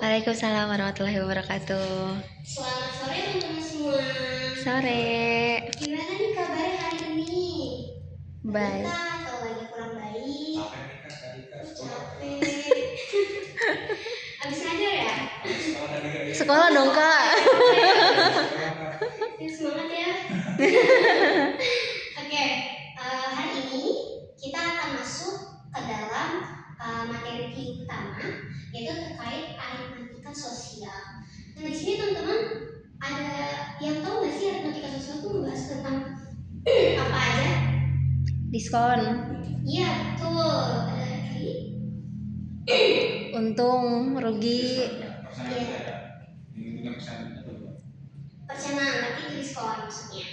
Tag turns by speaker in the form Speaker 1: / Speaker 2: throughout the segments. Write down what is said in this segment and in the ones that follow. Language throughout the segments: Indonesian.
Speaker 1: Waalaikumsalam warahmatullahi wabarakatuh.
Speaker 2: Selamat sore teman-teman semua.
Speaker 1: Sore.
Speaker 2: Gimana nih kabar hari ini?
Speaker 1: Baik.
Speaker 2: Kalau lagi kurang baik?
Speaker 3: Capek nih Kak, tadi Kak sekolah.
Speaker 2: Capek. Abis ngajar ya?
Speaker 3: Habis sekolah tadi Kak ya.
Speaker 1: Sekolah dong Kak.
Speaker 3: Sekolah Kak.
Speaker 2: Ya, semangat ya. Oke, hari ini kita akan masuk ke dalam materi utama, yaitu terkait aritmatika sosial. Nah, di sini teman-teman ada yang tahu nggak sih aritmatika sosial itu membahas tentang apa aja?
Speaker 1: Diskon.
Speaker 2: Iya betul. Ada lagi?
Speaker 1: Untung, rugi.
Speaker 3: Persenan
Speaker 2: Iya.
Speaker 3: ya. Ini bukan persenan atau apa?
Speaker 2: Persenan, tapi itu diskon maksudnya.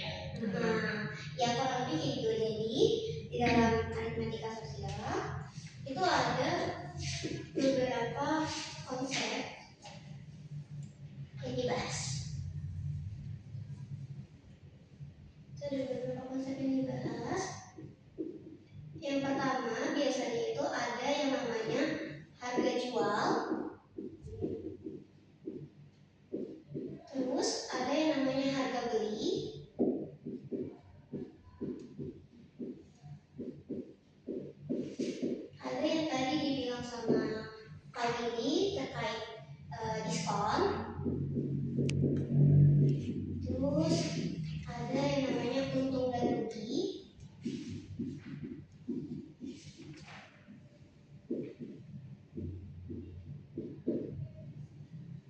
Speaker 2: Ya kurang lebih kayak gitu. Jadi di dalam aritmatika sosial itu ada beberapa konsep yang dibahas. Itu ada beberapa konsep yang dibahas. Yang pertama biasanya itu ada yang namanya harga jual. Terus ada yang namanya harga beli. Ada yang tadi dibilang sama Kak Willy terkait diskon. Terus ada yang namanya untung dan rugi.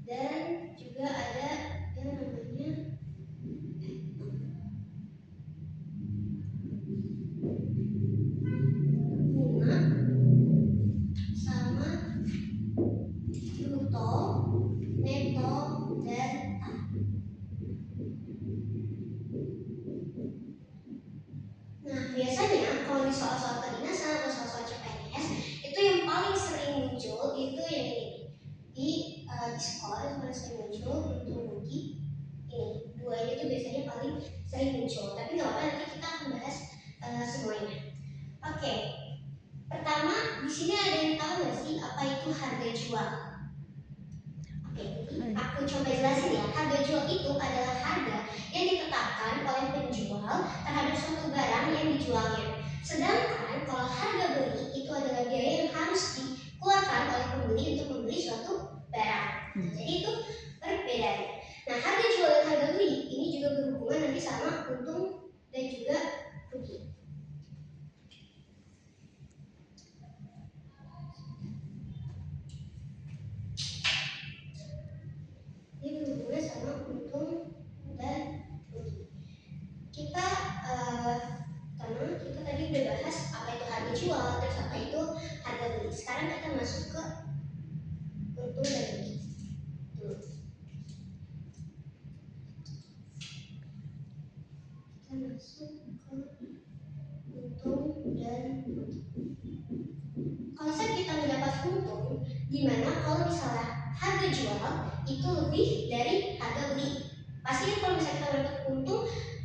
Speaker 2: Dan juga ada yang namanya bunga sama bruto, neto, dan nah, biasanya kalau di soal-soal kedinasan atau soal-soal CPNS itu yang paling sering muncul itu yang ini di sekolah itu paling sering muncul untung rugi ini dua ini tuh biasanya paling sering muncul, tapi nggak apa-apa, nanti kita akan bahas semuanya. Oke, pertama di sini ada yang tahu nggak sih apa itu harga jual? Oke, jadi aku coba jelasin ya. Harga jual itu adalah harga yang ditetapkan oleh penjual terhadap suatu barang yang dijualnya. Sedangkan kalau harga beli itu adalah biaya yang harus dikeluarkan oleh pembeli untuk membeli suatu barang. Jadi itu perbedaannya. Nah, harga jual dan harga beli ini juga berhubungan nanti sama untung dan juga rugi. Ini berhubungan sama untung dan rugi. Kita pertama kita tadi udah bahas apa itu harga jual, terus apa itu harga beli. Sekarang kita masuk ke untung dan rugi. Kita masuk ke untung dan rugi. Konsep kita mendapat untung dimana kalau misalnya harga jual itu lebih dari harga beli. Pasti kalau misalnya kita mendapat untung,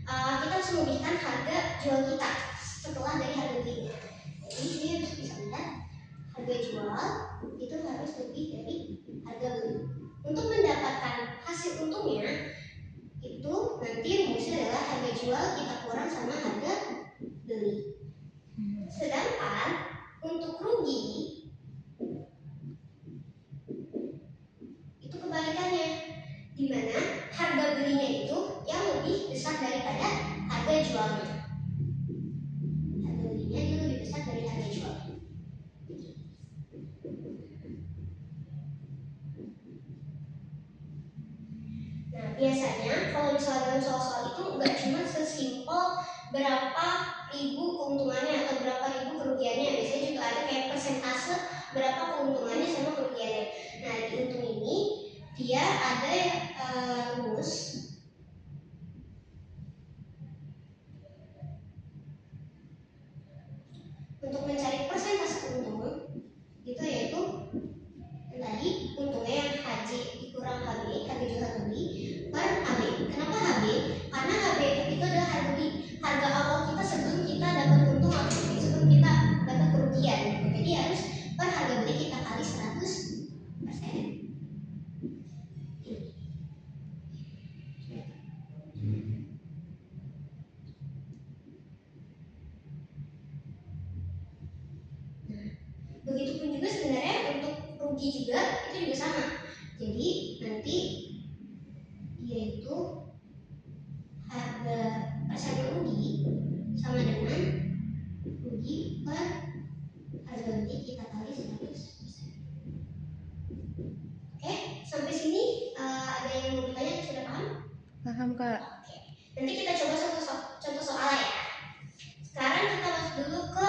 Speaker 2: kita harus memberikan harga jual kita setelah dari harga belinya. Jadi ini harus bisa lihat harga jual itu harus lebih dari harga beli. Untuk mendapatkan hasil untungnya itu nanti rumusnya adalah harga jual kita kurang sama harga beli. Sedangkan untuk rugi itu kebalikannya, di mana harga belinya itu yang lebih besar daripada harga jualnya. Harga belinya itu lebih besar dari harga jualnya. Nah, biasanya kalau misalnya dalam soal-soal itu nggak cuma sesimpel berapa ribu keuntungannya atau berapa ribu kerugiannya, biasanya juga ada kayak persentase berapa keuntungannya sama kerugiannya. Nah, di untung ini dia ada rumus untuk mencari persentase untung itu yaitu tadi untungnya yang HJ dikurang HB, harga jual harga beli, per HB. Kenapa HB? Karena HB itu adalah harga beli, harga awal kita sebelum kita dapat untung atau sebelum kita dapat kerugian. Jadi harus per harga beli kita kali 100%. Begitupun juga sebenarnya untuk rugi juga itu juga sama. Jadi nanti dia itu harga persen rugi sama dengan rugi per harga rugi kita kali 100%. Oke, sampai sini ada yang mau bertanya? Sudah paham?
Speaker 1: Paham, Kak.
Speaker 2: Oke, nanti kita coba contoh soal ya. Sekarang kita masuk dulu ke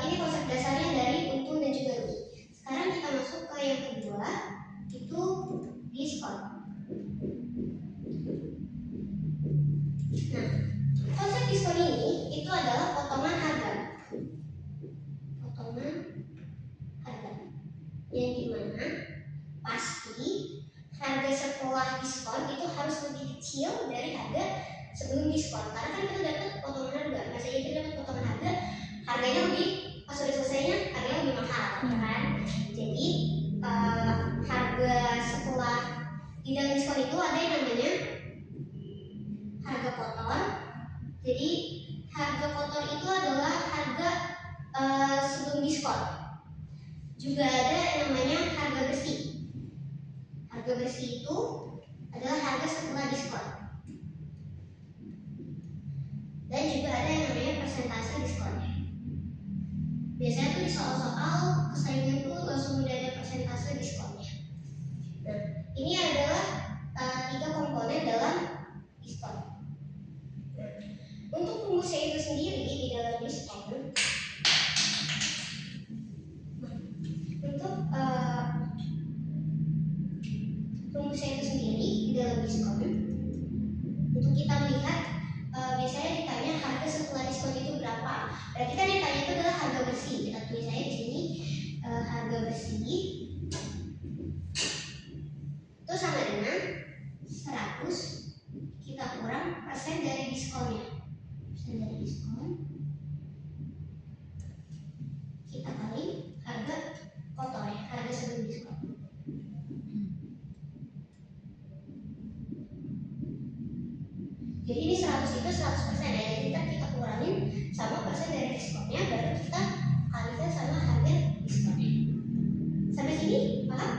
Speaker 2: ini konsep dasarnya dari untung dan juga rugi. Sekarang kita masuk ke yang kedua, itu diskon. Nah, konsep diskon ini itu adalah potongan harga. Potongan harga. Yang dimana pasti harga setelah diskon itu harus lebih kecil dari harga sebelum diskon. Karena kan kita dapat potongan harga. Masanya kita dapat potongan harga, harganya lebih pas sudah selesainya harganya lebih mahal, kan? Jadi harga setelah di dalam diskon itu ada yang namanya harga kotor. Jadi harga kotor itu adalah harga sebelum diskon. Juga ada yang namanya harga bersih. Harga bersih itu adalah harga setelah diskon. Dan juga ada yang namanya persentase diskonnya. Biasanya tuh di soal-soal kesaingan tuh langsung udah ada persentase diskonnya. Nah, ini adalah 3 komponen dalam diskon. Nah, untuk rumusnya itu sendiri di dalam diskon, untuk rumusnya itu sendiri di dalam diskon, untuk kita melihat biasanya ditanya harga setelah diskon itu berapa. Berarti kan yang ditanya itu adalah harga bersih. Kita tulis aja di sini harga bersih itu sama dengan 100 kita kurang persen dari diskonnya. Persen dari diskon kita kali harga kotor ya, harga sebelum diskon. Jadi ini 100 itu 100% ya. Jadi kita kurangin sama persen dari diskonnya, baru kita kalikan sama harga diskonnya. Sampai sini paham?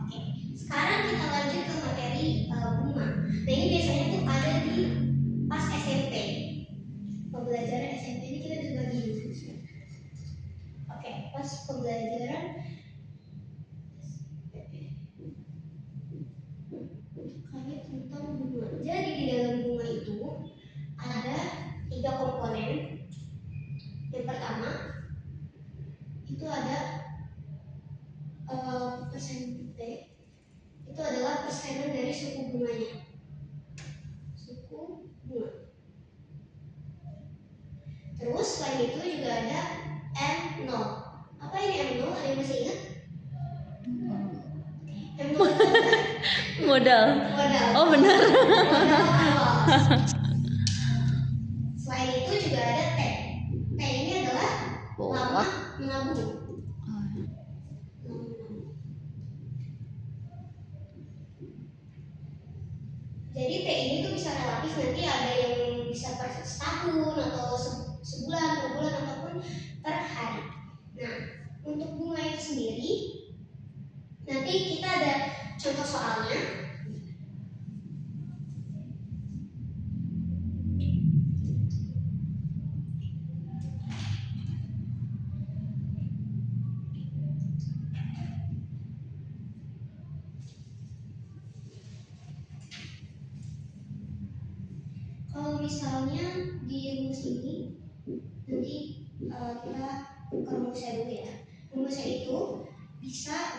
Speaker 2: Oke. Sekarang kita lanjut ke materi bunga. Nah ini biasanya tuh ada di pas SMP. Pembelajaran SMP ini kita juga gini. Oke, pas pembelajaran kami tentang bunga. Jadi di dalam bunga itu ada 3 komponen. Yang pertama itu ada persen T, itu adalah persenan dari suku bunganya. Suku bunga. Terus selain itu juga ada M0. Apa ini M0? Ada yang masih ingat? M0 itu apa?
Speaker 1: Modal.
Speaker 2: Modal.
Speaker 1: Oh, benar.
Speaker 2: Modal awal. Selain itu juga ada T. T ini adalah lama menabung. Jadi T ini tuh bisa relatif, nanti ada yang bisa per setahun atau sebulan, 2 bulan ataupun per hari. Nah, untuk bunga itu sendiri nanti kita ada contoh soalnya. Kalau misalnya di rumus ini nanti kita ke rumusnya dulu ya. Rumusnya itu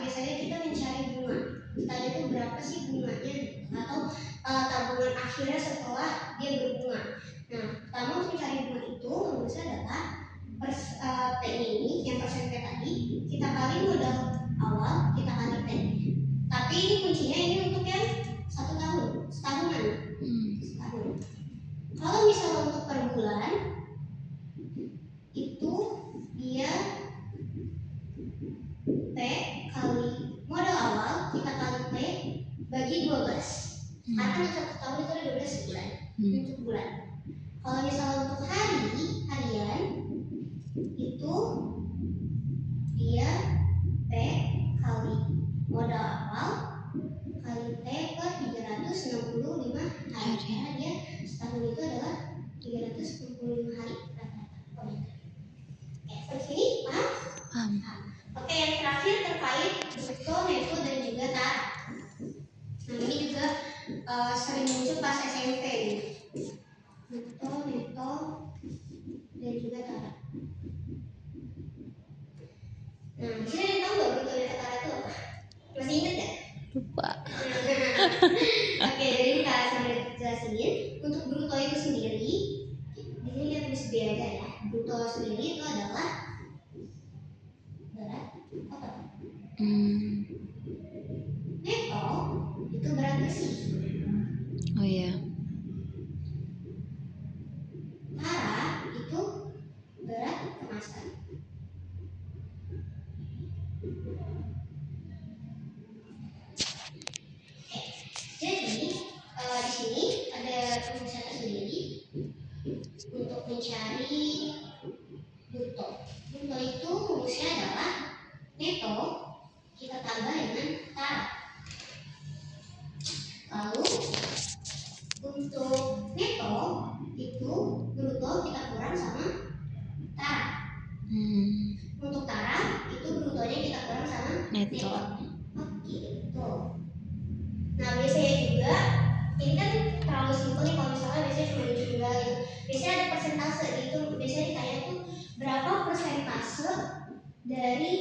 Speaker 2: biasanya kita mencari bunga. Kita itu berapa sih bunganya atau tabungan akhirnya setelah dia berbunga. Nah, pertama untuk mencari bunga itu rumusnya adalah T ini yang persen T tadi kita kali modal awal kita kali T. Tapi ini kuncinya ini untuk yang 1 tahun, setahunan. Setahun. Kalau misalnya untuk per bulan itu dia T kali modal awal kita kali T bagi 12. Karena untuk 1 tahun itu ada 12 bulan untuk bulan. Kalau misalnya untuk harian itu 75 hari rata-rata komentar. Oke, sampai sini paham?
Speaker 1: Paham.
Speaker 2: Oke, yang terakhir terkait bruto, neto, dan juga tara. Nah, ini juga sering muncul pas SMP nih. Bruto, neto, dan juga tara. Nah, di sini ada yang tahu nggak bruto, neto, tara itu apa? Masih ingat nggak?
Speaker 1: Lupa.
Speaker 2: Oke, jadi kita sambil jelasin. Untuk bruto itu sendiri, di sini kita tulis B aja ya. Bruto sendiri itu adalah berat kotor. Neto itu berat bersih.
Speaker 1: Oh iya.
Speaker 2: Tara itu berat kemasan. Jadi di sini ada rumusnya tersendiri untuk mencari bruto. Bruto itu rumusnya adalah neto kita tambah dengan tara. Lalu untuk neto itu bruto kita kurang sama tara. Untuk tara itu brutonya kita kurang sama
Speaker 1: Neto.
Speaker 2: Oke, betul. Nah, biasanya juga ini kan terlalu simpel nih kalau misalnya biasanya cuma dijumlah gitu. Biasanya ada persentase gitu. Biasanya ditanya tuh berapa persentase dari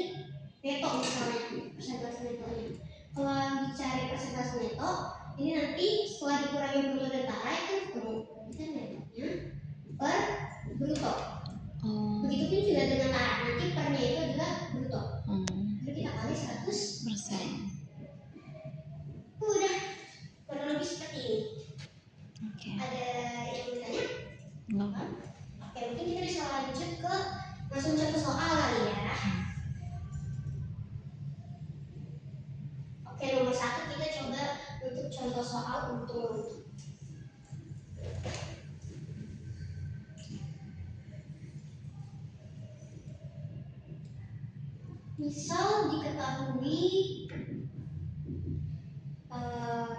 Speaker 2: neto misalnya, persentase netonya. Kalau dicari persentase neto, ini nanti setelah dikurangi bruto dan tara itu ketemu bisa netonya per bruto. Begitupun juga dengan tara, nanti pernya itu adalah bruto. Jadi kita kali 100%. Udah kurang lebih seperti ini.
Speaker 1: Oke.
Speaker 2: Ada yang mau ditanya?
Speaker 1: Enggak.
Speaker 2: Oke, mungkin kita bisa lanjut ke langsung contoh soal kali ya. Oke, nomor 1 kita coba untuk contoh soal untung. Misal diketahui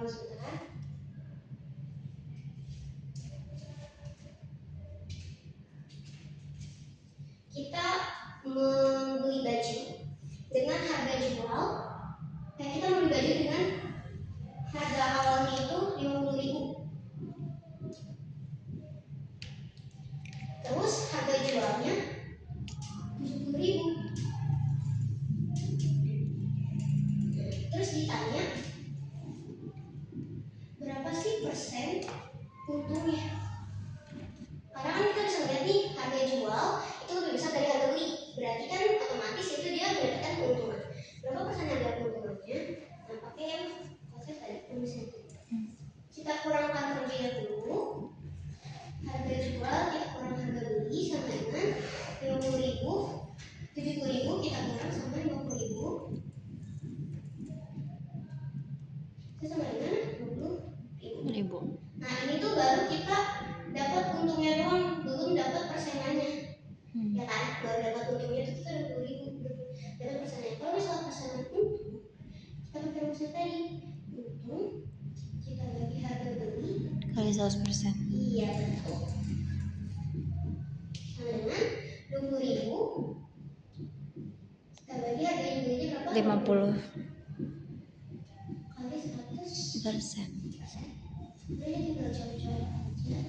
Speaker 2: sebentar. Kita membeli baju dengan harga jual, kita membeli baju dengan harga awalnya itu 50.000. Terus harga jualnya 70.000. Terus ditanya berapa sih persen untungnya? Karena kan kita bisa lihat nih harga jual itu lebih besar dari harga beli. Berarti kan otomatis itu dia mendapatkan keuntungan. Berapa persen harga keuntungannya? Nah, pakai yang konsep tadi misalnya. Kita kurangkan terlebih dahulu. Harga jual kita kurang harga beli sama dengan 50.000. 70.000 kita kurang sama 50.000. Itu sama dengan 20.000. Nah, ini tuh baru kita dapat untungnya doang, belum dapat persenannya. Ya kan, baru dapat untungnya itu kita 20.000, dapat persenannya. Kalau misalnya persenan untung, kita pakai rumusnya tadi, untung kita bagi harga beli
Speaker 1: Kali 100%.
Speaker 2: iya betul, sama dengan 20.000 kita bagi harga yang belinya berapa?
Speaker 1: 50
Speaker 2: kali 100%. Jadi tinggal coba-coba aja.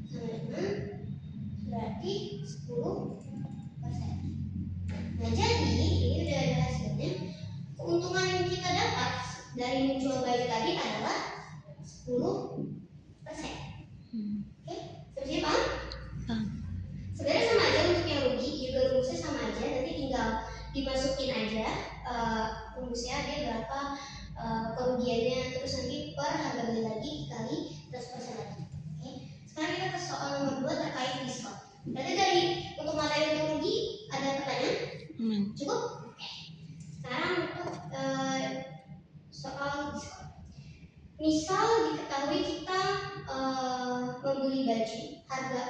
Speaker 2: Sama dengan berarti 10%. Nah, jadi ini udah ada hasilnya. Keuntungan yang kita dapat dari menjual baju tadi adalah 10%. Oke, sebenarnya paham?
Speaker 1: Paham.
Speaker 2: Sebenarnya sama aja untuk yang rugi juga rumusnya sama aja. Nanti tinggal dimasukin aja rumusnya dia berapa kerugiannya, terus nanti per harga beli lagi dikali 100% lagi. Oke. Sekarang kita ke soal nomor 2 terkait diskon. Berarti dari untuk materi untung rugi ada pertanyaan? Cukup? Oke. Sekarang untuk soal diskon. Misal diketahui kita membeli baju harga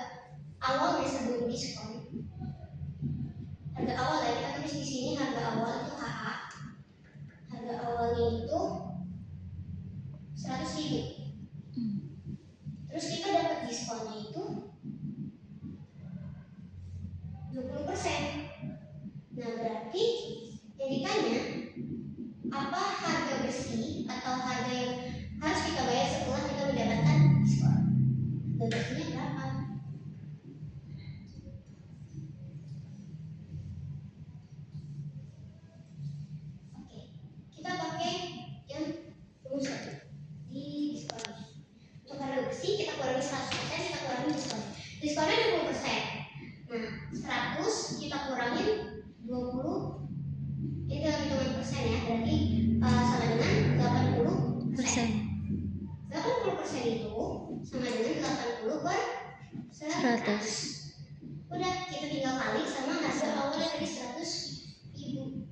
Speaker 2: awalnya sebelum diskon. Harga awal ya, kita tulis di sini harga awal itu HA. Harga awalnya itu 100.000. Terus kita dapat diskonnya itu atau harga yang harus kita bayar setelah kita mendapatkan diskon. Harga bersihnya berapa? Oke, kita pakai yang rumus satu di diskon. Untuk harga bersih kita kurangi 100%, kita kurangi diskon. Diskonnya 20%. Nah, 100 kita kurangin 20, ini dalam hitungan persen ya, berarti sama dengan 80%. 80% itu sama dengan 80 per 100. Udah, kita tinggal kali sama harga awalnya tadi 100.000.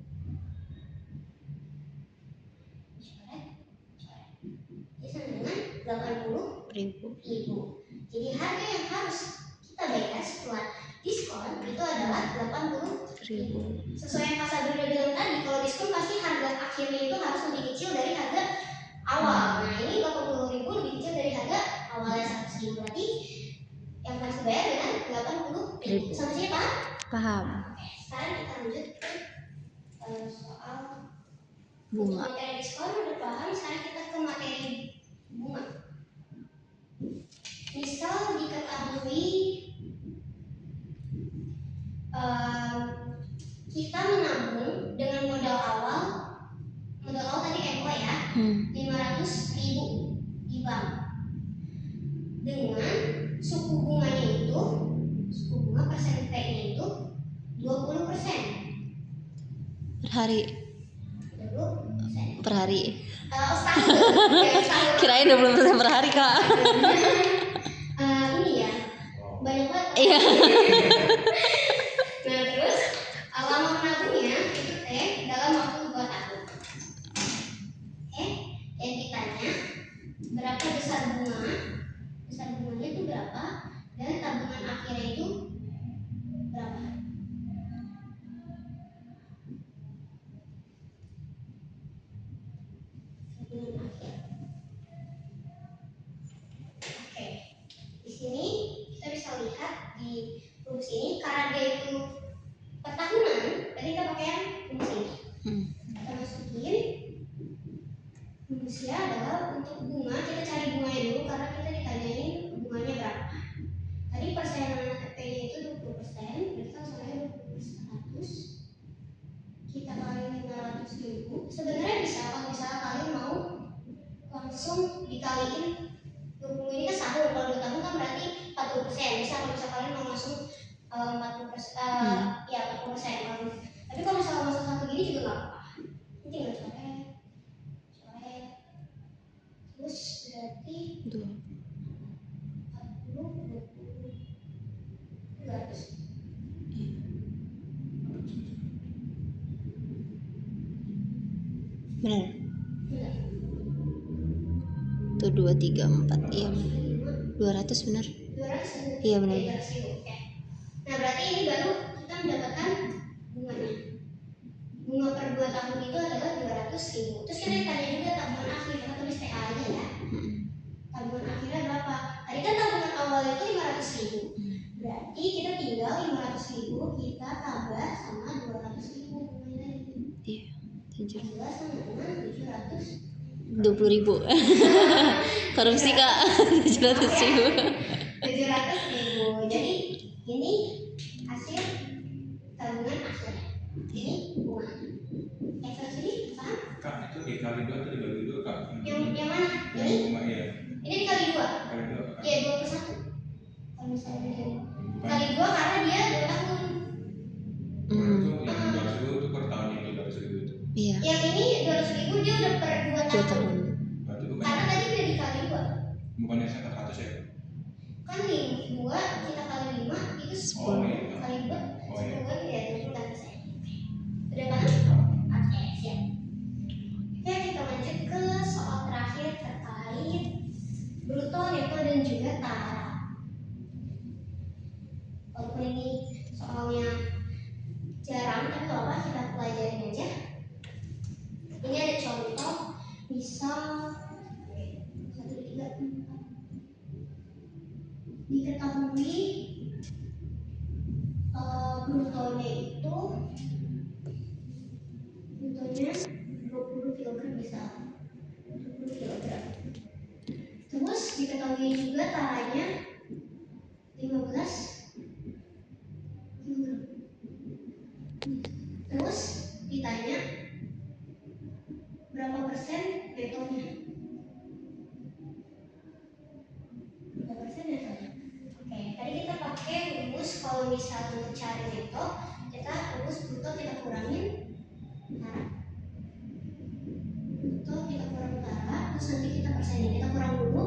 Speaker 2: Jadi sama dengan 80.000. Jadi harga yang harus kita bayar setelah diskon itu adalah 80.000. Sesuai yang Kak Sabri udah bilang tadi, kalau diskon pasti harga akhirnya itu harus lebih kecil dari harga awal. Nah, ini 80.000 lebih kecil dari harga awalnya 100.000. Berarti yang harus dibayar dengan 80.000. Sama siapa?
Speaker 1: Paham.
Speaker 2: Oke, sekarang kita lanjut ke soal
Speaker 1: Bunga.
Speaker 2: materi diskon udah paham. Sekarang kita ke materi bunga. Misal diketahui kita menabung dengan modal awal tadi MO ya, 500.000 di bank dengan suku bunganya itu, suku bunga persentasenya itu 20%
Speaker 1: Per hari.
Speaker 2: 20%.
Speaker 1: Per hari.
Speaker 2: Setahun. Ya, setahun.
Speaker 1: Kirain 20% per hari, Kak.
Speaker 2: Ini ya, banyak banget.
Speaker 1: Iya.
Speaker 2: Nah, terus lama menabungnya itu dalam waktu 2 tahun. Oke, yang ditanya berapa besar bunga? Besar bunganya itu berapa? Dan tabungan akhirnya itu berapa? Tabungan akhir. Oke, di sini kita bisa lihat di rumus ini karena dia itu per tahunan, berarti kita pakai yang rumus ini. Kita masukin rumusnya adalah untuk bunga, kita cari bunganya dulu karena kita ditanyain bunganya berapa. Tadi persenan P-nya itu 20%, berarti kan soalnya 20%. Kita kali 500.000. Sebenarnya bisa kalau misalnya kalian mau langsung dikaliin 20 ini kan setahun, kalau 2 tahun kan berarti 40%. Bisa kalau misalnya kalian mau langsung 40%, ya 40%. Tapi kalau misalnya masuk satu gini juga nggak apa-apa. Ini tinggal coret. Terus berarti
Speaker 1: 2.
Speaker 2: 40, 20, 200.
Speaker 1: Benar.
Speaker 2: Enggak.
Speaker 1: Tuh 2, 3, 4. Iya. 200 benar.
Speaker 2: 200.
Speaker 1: Iya, benar.
Speaker 2: 200.000. Oke. Nah, berarti ini baru kita mendapatkan bunganya. Bunga per 2 tahun itu adalah 200.000. Terus kita ditanya juga tabungan akhir, kita tulis TA aja ya. Tabungan akhirnya berapa? Tadi kan tabungan awal itu 500.000. Berarti kita tinggal 500.000 kita tambah sama 200.000 bunganya tadi.
Speaker 1: Iya. 7.
Speaker 2: Jelas sama dengan 700.
Speaker 1: 20.000. Korupsi, Kak. 700.000.
Speaker 2: 700.000. Jadi ini hasil tabungan akhir. Ini bunga. Yang sini paham?
Speaker 3: Kak, itu dikali 2 atau dibagi 2, Kak?
Speaker 2: Yang mana?
Speaker 3: Yang bunga ya.
Speaker 2: Ini dikali 2.
Speaker 3: Kali 2, Kak.
Speaker 2: Iya, 2/1. Kalau misalnya begini.
Speaker 3: Bukan.
Speaker 2: Kali 2 karena dia 2 tahun.
Speaker 3: Itu yang 200.000 itu per tahun yang 200.000 itu.
Speaker 1: Iya.
Speaker 2: Yang ini 200.000 dia udah per 2
Speaker 1: 2
Speaker 2: tahun.
Speaker 1: tahun.
Speaker 3: Berarti bukan.
Speaker 2: Karena tadi udah dikali 2.
Speaker 3: Bukannya 100 ya?
Speaker 2: Kan 2 kita kali 5 itu 10.
Speaker 3: Oh, iya.
Speaker 2: Kali 2
Speaker 3: Oh, iya.
Speaker 2: 10 ya 20%. Udah paham? Oke, siap. Oke, kita lanjut ke soal terakhir terkait bruto, neto, dan juga tara. Walaupun ini soalnya jarang, tapi kalau apa kita pelajarin aja. Ini ada contoh, misal 1, 2, 3, 4. Diketahui brutonya itu brutonya 20 kg misal. Terus ditanya berapa persen netonya? Berapa persen netonya? Oke, tadi kita pakai rumus kalau misalnya untuk cari neto, kita rumus bruto kita kurangin utara. Bruto kita kurang utara, terus nanti kita persenin. Kita kurang dulu.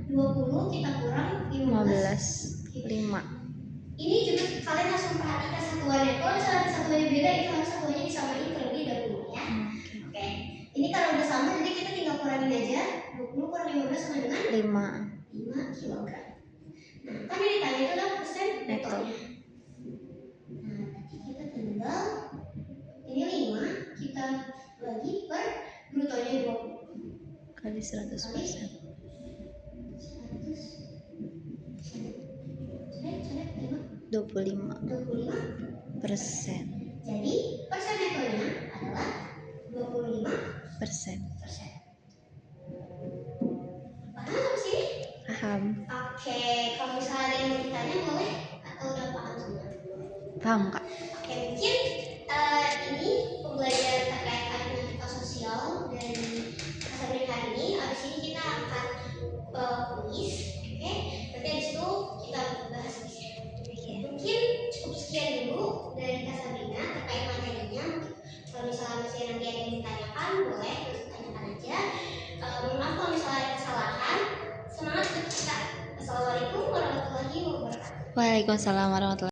Speaker 2: 20 kita kurang 15.
Speaker 1: 5.
Speaker 2: Ini juga kalian harus memperhatikan satuannya. Kalau misalnya satuannya beda, itu harus satuannya disamain terlebih dahulu ya. Oke. Ini kalau udah sama, jadi kita tinggal kurangin aja. 20 kurang 15 sama dengan 5 kilogram. Nah, kan yang ditanya itu adalah persen netonya. Nah, nanti kita tinggal ini 5 kita bagi per brutonya 20
Speaker 1: kali 100%. 25%.
Speaker 2: Jadi persen netonya adalah 25%. Paham sampai sini?
Speaker 1: Paham.
Speaker 2: Oke, kalau misalnya ada yang mau ditanya boleh atau udah paham semua?
Speaker 1: Paham kak.
Speaker 2: Oke, mungkin ini pembelajaran terkait matematika sosial dari Sabrina hari ini. Abis ini kita akan kuis, oke? Nanti abis itu kita bahas kuisnya. Mungkin cukup sekian dulu dari Kak Sabrina terkait materinya. Kalau misalnya masih nanti ada yang ditanyakan, boleh langsung tanyakan aja. Mohon maaf kalau misalnya ada kesalahan. Semangat untuk kita. Assalamualaikum warahmatullahi wabarakatuh.
Speaker 1: Waalaikumsalam warahmatullahi